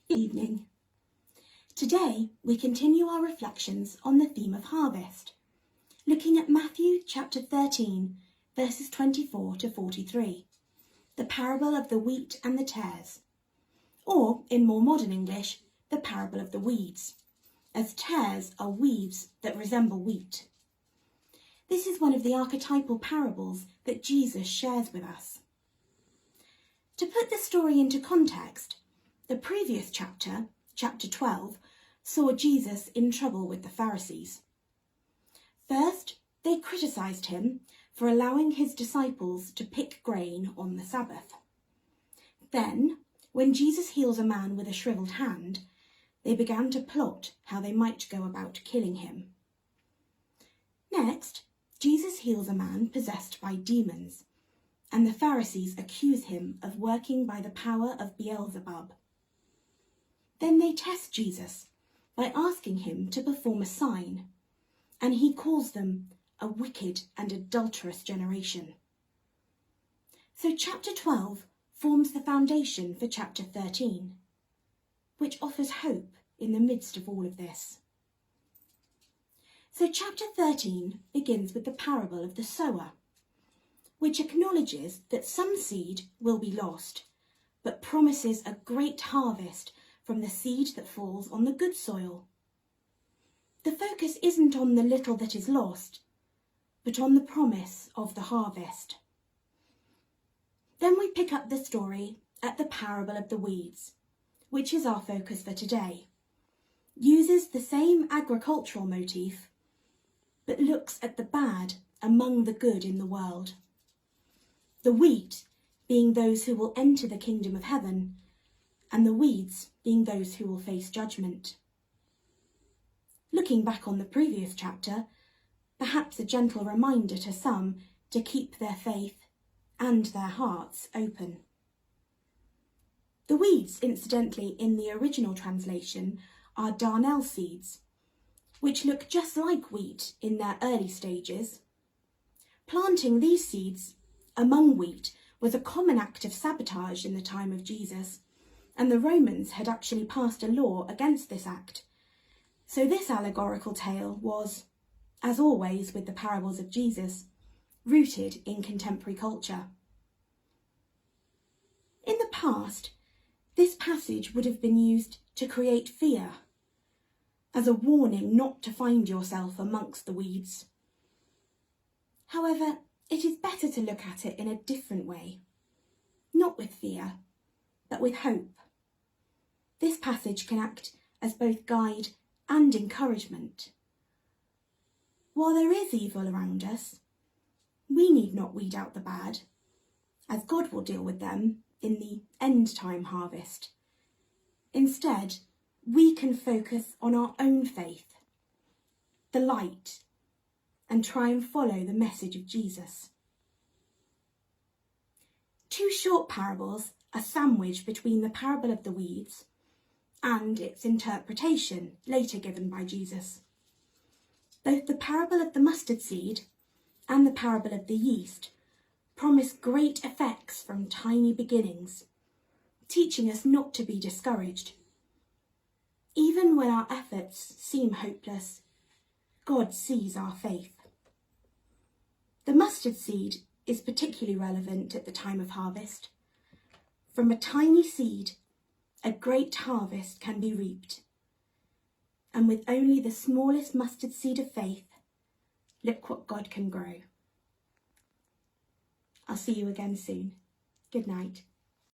Good evening. Today we continue our reflections on the theme of harvest, looking at Matthew chapter 13, verses 24 to 43, the parable of the wheat and the tares, or in more modern English, the parable of the weeds, as tares are weeds that resemble wheat. This is one of the archetypal parables that Jesus shares with us. To put the story into context, the previous chapter, chapter 12, saw Jesus in trouble with the Pharisees. First, they criticised him for allowing his disciples to pick grain on the Sabbath. Then, when Jesus heals a man with a shriveled hand, they began to plot how they might go about killing him. Next, Jesus heals a man possessed by demons, and the Pharisees accuse him of working by the power of Beelzebub. Then they test Jesus by asking him to perform a sign, and he calls them a wicked and adulterous generation. So chapter 12 forms the foundation for chapter 13, which offers hope in the midst of all of this. So chapter 13 begins with the parable of the sower, which acknowledges that some seed will be lost, but promises a great harvest from the seed that falls on the good soil. The focus isn't on the little that is lost, but on the promise of the harvest. Then we pick up the story at the parable of the weeds, which is our focus for today. Uses the same agricultural motif, but looks at the bad among the good in the world. The wheat being those who will enter the kingdom of heaven, and the weeds being those who will face judgment. Looking back on the previous chapter, perhaps a gentle reminder to some to keep their faith and their hearts open. The weeds, incidentally, in the original translation are darnel seeds, which look just like wheat in their early stages. Planting these seeds among wheat was a common act of sabotage in the time of Jesus, and the Romans had actually passed a law against this act. So this allegorical tale was, as always with the parables of Jesus, rooted in contemporary culture. In the past, this passage would have been used to create fear, as a warning not to find yourself amongst the weeds. However, it is better to look at it in a different way, not with fear, but with hope. This passage can act as both guide and encouragement. While there is evil around us, we need not weed out the bad, as God will deal with them in the end-time harvest. Instead, we can focus on our own faith, the light, and try and follow the message of Jesus. Two short parables are sandwiched between the parable of the weeds and its interpretation later given by Jesus. Both the parable of the mustard seed and the parable of the yeast promise great effects from tiny beginnings, teaching us not to be discouraged. Even when our efforts seem hopeless, God sees our faith. The mustard seed is particularly relevant at the time of harvest. From a tiny seed, a great harvest can be reaped. And with only the smallest mustard seed of faith, look what God can grow. I'll see you again soon. Good night.